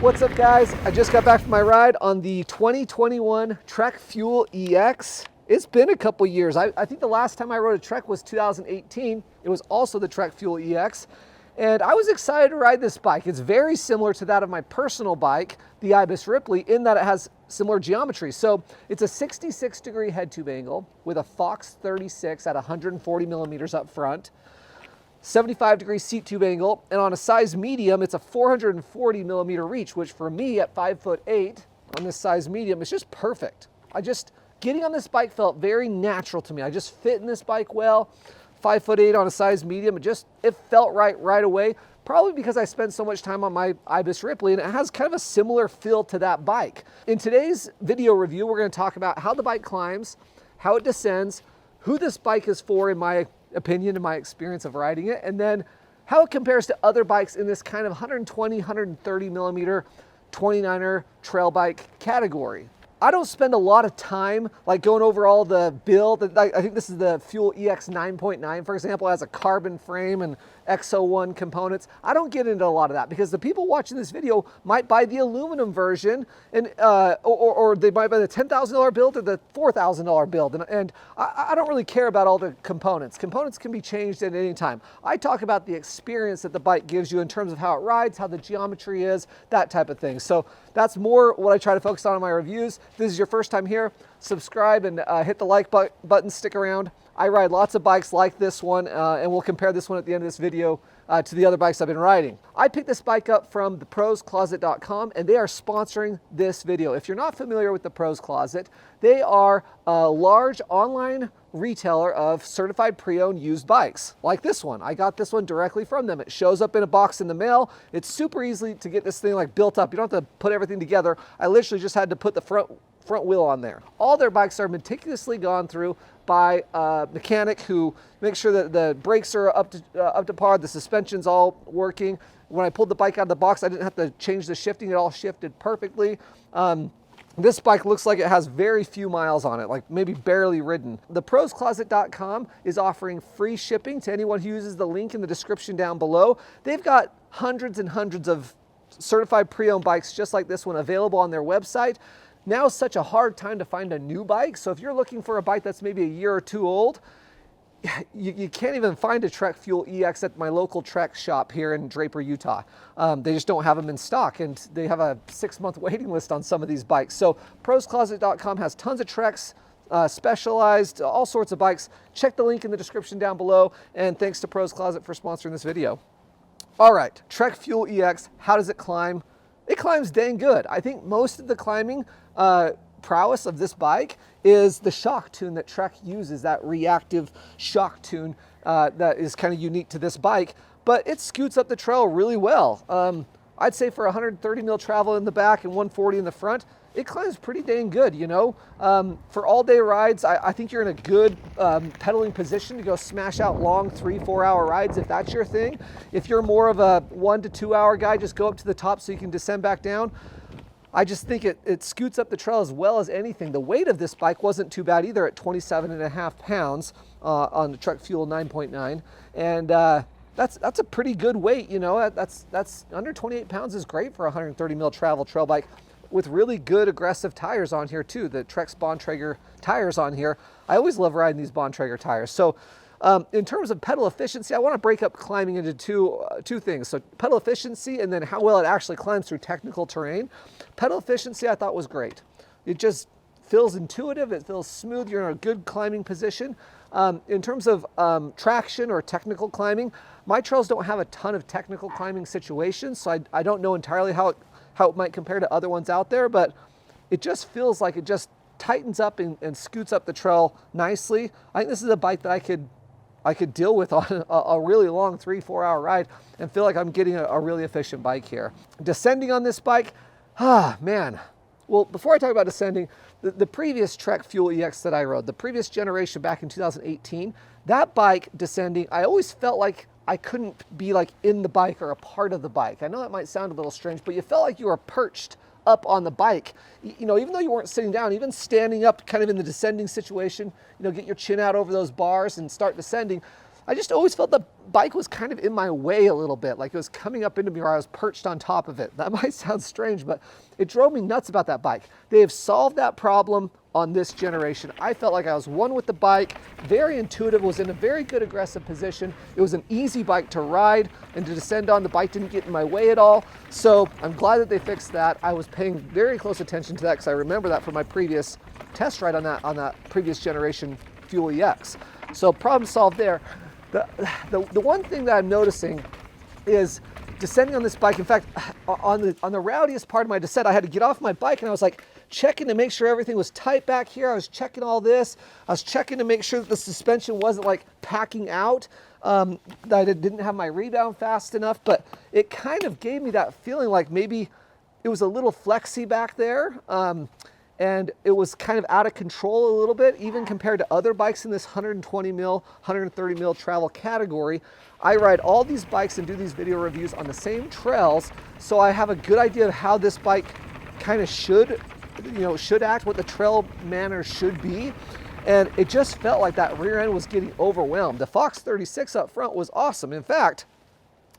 What's up, guys? I just got back from my ride on the 2021 Trek Fuel EX. It's been a couple years. I think the last time I rode a Trek was 2018. It was also the Trek Fuel EX. And I was excited to ride this bike. It's very similar to that of my personal bike, the Ibis Ripley, in that it has similar geometry. So it's a 66-degree head tube angle with a Fox 36 at 140 millimeters up front. 75-degree seat tube angle, and on a size medium, it's a 440 millimeter reach, which for me at 5'8" on this size medium is just perfect. Getting on this bike felt very natural to me. I just fit in this bike well. 5'8" on a size medium, it felt right away. Probably because I spent so much time on my Ibis Ripley, and it has kind of a similar feel to that bike. In today's video review, we're going to talk about how the bike climbs, how it descends, who this bike is for in my opinion and my experience of riding it, and then how it compares to other bikes in this kind of 120, 130 millimeter 29er trail bike category. I don't spend a lot of time like going over all the build. I think this is the Fuel EX 9.9, for example, has a carbon frame and X01 components. I don't get into a lot of that because the people watching this video might buy the aluminum version, and or they might buy the $10,000 build or the $4,000 build. And I don't really care about all the components. Components can be changed at any time. I talk about the experience that the bike gives you in terms of how it rides, how the geometry is, that type of thing. So that's more what I try to focus on in my reviews. If this is your first time here, subscribe and hit the like button, stick around. I ride lots of bikes like this one, and we'll compare this one at the end of this video to the other bikes I've been riding. I picked this bike up from theproscloset.com, and they are sponsoring this video. If you're not familiar with the Pros Closet, they are a large online retailer of certified pre-owned used bikes, like this one. I got this one directly from them. It shows up in a box in the mail. It's super easy to get this thing like built up. You don't have to put everything together. I literally just had to put the front wheel on there. All their bikes are meticulously gone through by a mechanic who makes sure that the brakes are up to par, the suspension's all working. When I pulled the bike out of the box, I didn't have to change the shifting. It all shifted perfectly. This bike looks like it has very few miles on it, like maybe barely ridden. Theproscloset.com is offering free shipping to anyone who uses the link in the description down below. They've got hundreds and hundreds of certified pre-owned bikes just like this one available on their website. Now is such a hard time to find a new bike, so if you're looking for a bike that's maybe a year or two old, you can't even find a Trek Fuel EX at my local Trek shop here in Draper, Utah. They just don't have them in stock, and they have a 6-month waiting list on some of these bikes. So proscloset.com has tons of Treks, Specialized, all sorts of bikes. Check the link in the description down below, and thanks to Pros Closet for sponsoring this video. All right, Trek Fuel EX, how does it climb? It climbs dang good. I think most of the climbing prowess of this bike is the shock tune that Trek uses, that reactive shock tune that is kind of unique to this bike, but it scoots up the trail really well. I'd say for 130 mil travel in the back and 140 in the front, it climbs pretty dang good, you know. For all day rides, I think you're in a good pedaling position to go smash out long 3-4 hour rides if that's your thing. If you're more of a 1 to 2 hour guy, just go up to the top so you can descend back down. I just think it scoots up the trail as well as anything. The weight of this bike wasn't too bad either at 27.5 pounds on the Trek Fuel 9.9. And that's a pretty good weight, you know. That's under 28 pounds is great for a 130 mil travel trail bike with really good aggressive tires on here too. The Trek Bontrager tires on here. I always love riding these Bontrager tires. So in terms of pedal efficiency, I want to break up climbing into two things. So pedal efficiency and then how well it actually climbs through technical terrain. Pedal efficiency I thought was great. It just feels intuitive, it feels smooth, you're in a good climbing position. In terms of traction or technical climbing, my trails don't have a ton of technical climbing situations, so I don't know entirely how it might compare to other ones out there, but it just feels like it just tightens up and scoots up the trail nicely. I think this is a bike that I could deal with on a really long 3-4 hour ride and feel like I'm getting a really efficient bike here. Descending on this bike, man. Well, before I talk about descending, the previous Trek Fuel EX that I rode, the previous generation back in 2018, that bike descending, I always felt like I couldn't be like in the bike or a part of the bike. I know that might sound a little strange, but you felt like you were perched up on the bike. You know, even though you weren't sitting down, even standing up kind of in the descending situation, you know, get your chin out over those bars and start descending. I just always felt the bike was kind of in my way a little bit, like it was coming up into me or I was perched on top of it. That might sound strange, but it drove me nuts about that bike. They have solved that problem on this generation. I felt like I was one with the bike, very intuitive, was in a very good aggressive position. It was an easy bike to ride and to descend on. The bike didn't get in my way at all. So I'm glad that they fixed that. I was paying very close attention to that because I remember that from my previous test ride on that previous generation Fuel EX. So problem solved there. The one thing that I'm noticing is descending on this bike. In fact, on the rowdiest part of my descent, I had to get off my bike and I was like checking to make sure everything was tight back here. I was checking all this. I was checking to make sure that the suspension wasn't like packing out, that I didn't have my rebound fast enough, but it kind of gave me that feeling like maybe it was a little flexy back there. And it was kind of out of control a little bit, even compared to other bikes in this 120 mil, 130 mil travel category. I ride all these bikes and do these video reviews on the same trails, so I have a good idea of how this bike kind of should act, what the trail manner should be. And it just felt like that rear end was getting overwhelmed. The Fox 36 up front was awesome. In fact,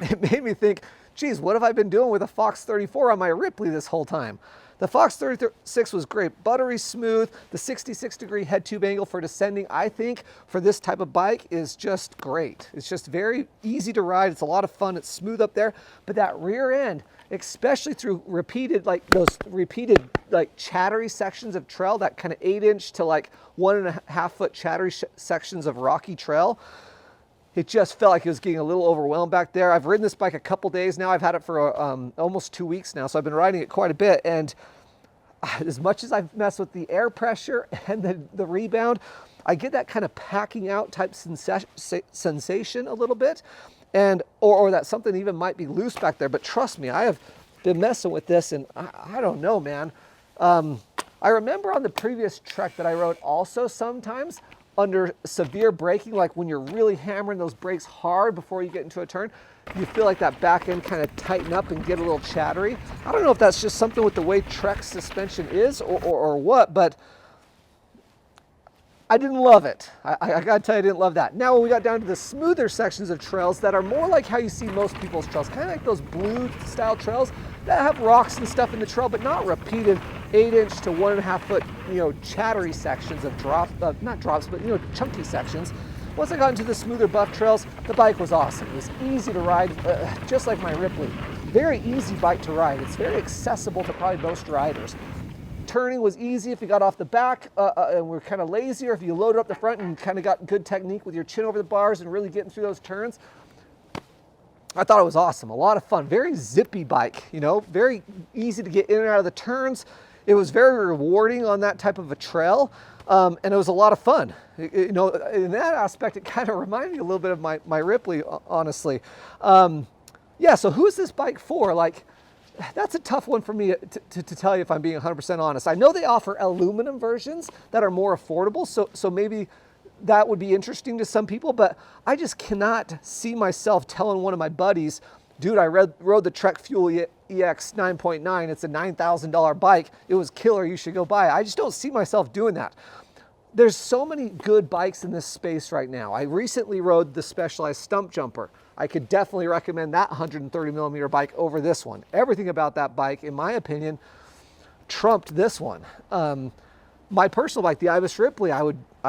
it made me think, geez, what have I been doing with a Fox 34 on my Ripley this whole time? The Fox 36 was great, buttery smooth. The 66-degree head tube angle for descending, I think, for this type of bike is just great. It's just very easy to ride. It's a lot of fun. It's smooth up there. But that rear end, especially through those repeated chattery sections of trail, that kind of 8-inch to 1.5 foot chattery sections of rocky trail, it just felt like it was getting a little overwhelmed back there. I've ridden this bike a couple days now. I've had it for almost 2 weeks now, so I've been riding it quite a bit. And as much as I've messed with the air pressure and the rebound, I get that kind of packing out type sensation a little bit, and or that something even might be loose back there. But trust me, I have been messing with this, and I don't know, man. I remember on the previous Trek that I rode also sometimes under severe braking, like when you're really hammering those brakes hard before you get into a turn, you feel like that back end kind of tighten up and get a little chattery. I don't know if that's just something with the way Trek's suspension is or what, but I didn't love it. I gotta tell you, I didn't love that. Now when we got down to the smoother sections of trails that are more like how you see most people's trails, kind of like those blue style trails that have rocks and stuff in the trail, but not repeated 8-inch to 1.5 foot, chattery sections of not drops, but chunky sections. Once I got into the smoother buff trails, the bike was awesome. It was easy to ride, just like my Ripley. Very easy bike to ride. It's very accessible to probably most riders. Turning was easy if you got off the back and were kind of lazy, or if you loaded up the front and kind of got good technique with your chin over the bars and really getting through those turns. I thought it was awesome, a lot of fun, very zippy bike, very easy to get in and out of the turns. It was very rewarding on that type of a trail, and it was a lot of fun. In that aspect, it kind of reminded me a little bit of my Ripley, honestly. Yeah, so who's this bike for? That's a tough one for me to tell you if I'm being 100% honest. I know they offer aluminum versions that are more affordable, so maybe that would be interesting to some people, but I just cannot see myself telling one of my buddies, dude, I rode the Trek Fuel EX 9.9. It's a $9,000 bike. It was killer. You should go buy it. I just don't see myself doing that. There's so many good bikes in this space right now. I recently rode the Specialized Stump Jumper. I could definitely recommend that 130 millimeter bike over this one. Everything about that bike, in my opinion, trumped this one. My personal bike, the Ibis Ripley, I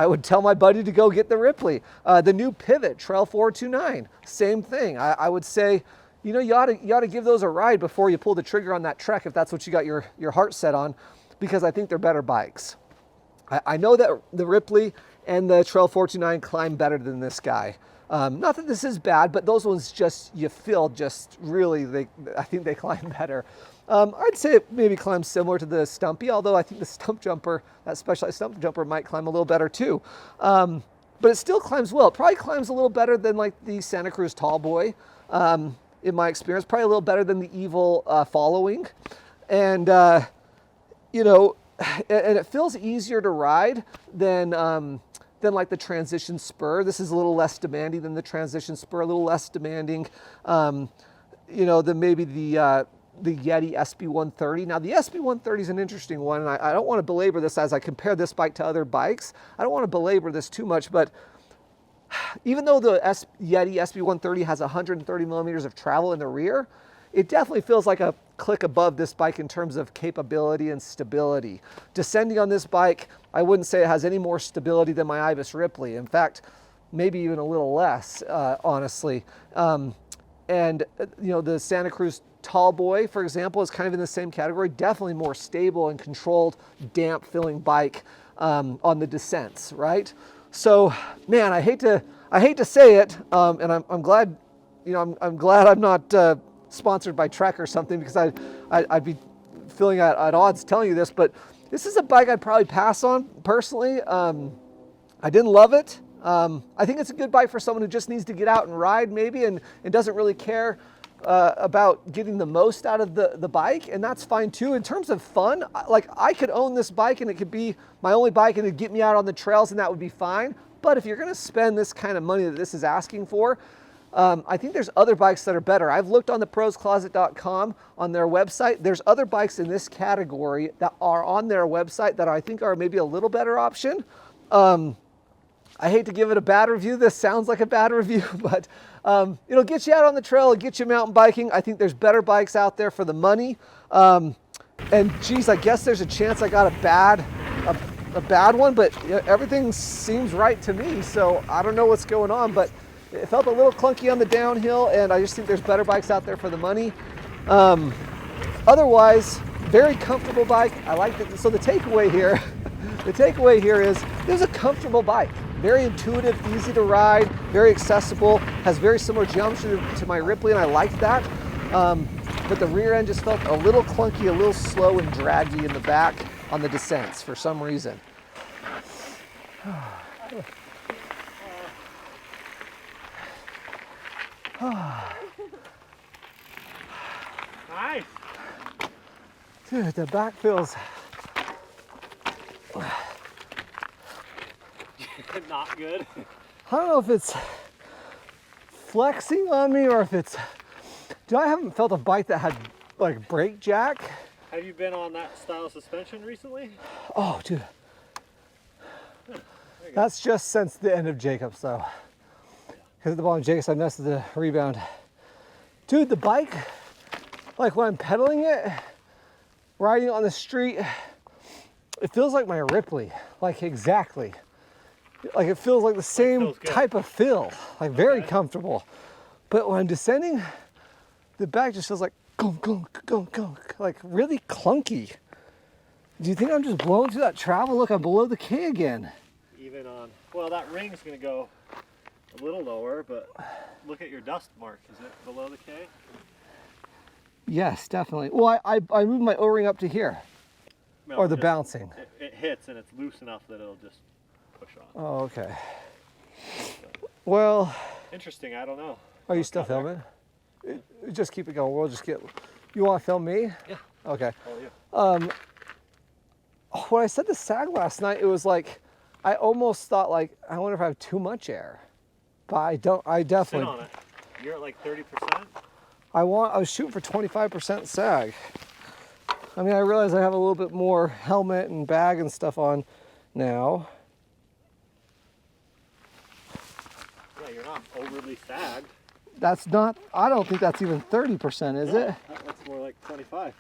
would tell my buddy to go get the Ripley. The new Pivot Trail 429, same thing. I would say, you ought to give those a ride before you pull the trigger on that Trek if that's what you got your heart set on, because I think they're better bikes. I know that the Ripley and the Trail 429 climb better than this guy. Not that this is bad, but those ones you feel really, I think they climb better. I'd say it maybe climbs similar to the Stumpy, although I think the Stump Jumper, that Specialized Stump Jumper, might climb a little better too. But it still climbs well. It probably climbs a little better than the Santa Cruz Tallboy, in my experience. Probably a little better than the Evil Following. And, and it feels easier to ride than the Transition Spur. This is a little less demanding than the Transition Spur, a little less demanding, than maybe the Yeti SB130. Now the SB130 is an interesting one, and I don't want to belabor this as I compare this bike to other bikes. I don't want to belabor this too much, but even though the Yeti SB130 has 130 millimeters of travel in the rear, it definitely feels like a click above this bike in terms of capability and stability. Descending on this bike, I wouldn't say it has any more stability than my Ibis Ripley. In fact, maybe even a little less, honestly. And you know, the Santa Cruz Tallboy, for example, is kind of in the same category. Definitely more stable and controlled, damp filling bike on the descents, right? So, man, I hate to say it, and I'm glad, you know, I'm glad I'm not sponsored by Trek or something, because I'd be feeling at odds telling you this, but this is a bike I'd probably pass on personally. I didn't love it. I think it's a good bike for someone who just needs to get out and ride maybe, and doesn't really care about getting the most out of the bike, and that's fine too. In terms of fun, like I could own this bike and it could be my only bike and it'd get me out on the trails, and that would be fine. But if you're gonna spend this kind of money that this is asking for, I think there's other bikes that are better. I've looked on the proscloset.com on their website. There's other bikes in this category that are on their website that I think are maybe a little better option. I hate to give it a bad review. This sounds like a bad review, but it'll get you out on the trail, it'll get you mountain biking. I think there's better bikes out there for the money. And geez, I guess there's a chance I got a bad one, but everything seems right to me. So I don't know what's going on, but it felt a little clunky on the downhill, and I just think there's better bikes out there for the money. Otherwise, very comfortable bike. I like it. So the takeaway here, is it was a comfortable bike. Very intuitive, easy to ride, very accessible, has very similar geometry to my Ripley, and I liked that. But the rear end just felt a little clunky, a little slow and draggy in the back on the descents for some reason. Nice. Dude, the back feels not good. I don't know if it's flexing on me or if it's, dude, I haven't felt a bike that had like brake jack. Have you been on that style of suspension recently? Oh, dude. That's just since the end of Jacobs though. Because at the bottom of Jacobs I messed with the rebound. Dude, the bike, like when I'm pedaling it, riding it on the street, it feels like my Ripley, like exactly. Like it feels like the same type of feel, like very comfortable. But when I'm descending, the back just feels like gunk, gunk, gunk, gunk, like really clunky. Do you think I'm just blowing through that travel? Look, I'm below the K again. Even on, well, that ring's gonna go a little lower, but look at your dust mark. Is it below the K? Yes, definitely. Well, I moved my O-ring up to here, No, or the just, bouncing. It hits and it's loose enough that it'll just push off. Oh, okay. Well, interesting. I don't know. are you still filming? Just keep it going. We'll just get. You want to film me? Yeah. Okay. Oh, yeah. When I said the sag last night, it was like I almost thought like I wonder if I have too much air, but I don't. I definitely. Sit on it. You're at like 30%. I was shooting for 25% sag. I mean, I realize I have a little bit more helmet and bag and stuff on now. Yeah, you're not overly sagged. That's not, I don't think that's even 30%, is it? That's more like 25.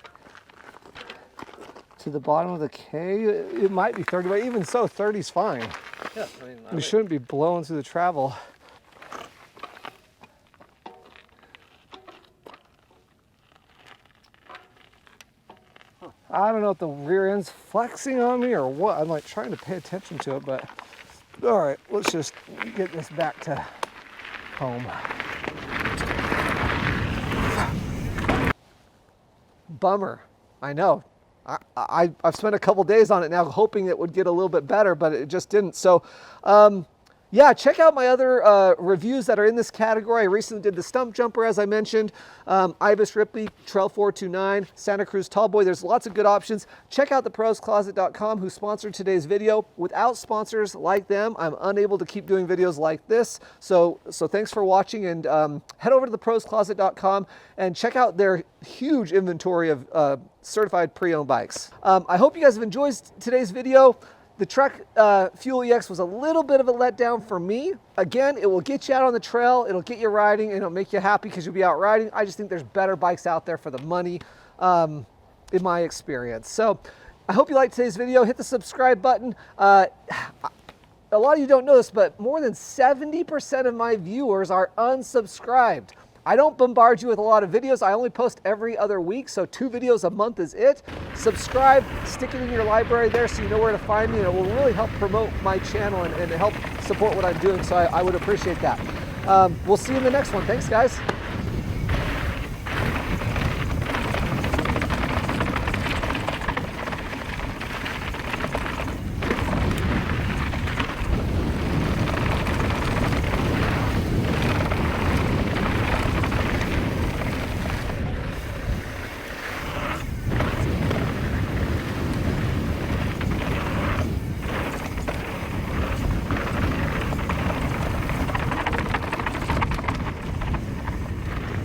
To the bottom of the K, it might be 30, but even so, 30's fine. Yeah, I mean, We shouldn't be blowing through the travel. I don't know if the rear end's flexing on me or what. I'm like trying to pay attention to it, but all right, let's just get this back to home. Bummer, I know. I've spent a couple days on it now hoping it would get a little bit better, but it just didn't. So yeah, check out my other reviews that are in this category. I recently did the Stump Jumper, as I mentioned, Ibis Ripley, Trail 429, Santa Cruz Tallboy. There's lots of good options. Check out theproscloset.com, who sponsored today's video. Without sponsors like them, I'm unable to keep doing videos like this. So thanks for watching, and head over to theproscloset.com and check out their huge inventory of certified pre-owned bikes. I hope you guys have enjoyed today's video. The Trek Fuel EX was a little bit of a letdown for me. Again, it will get you out on the trail, it'll get you riding, and it'll make you happy because you'll be out riding. I just think there's better bikes out there for the money, in my experience. So I hope you liked today's video. Hit the subscribe button. A lot of you don't know this, but more than 70% of my viewers are unsubscribed. I don't bombard you with a lot of videos. I only post every other week, so 2 videos a month is it. Subscribe, stick it in your library there so you know where to find me, and it will really help promote my channel and help support what I'm doing, so I would appreciate that. We'll see you in the next one. Thanks, guys.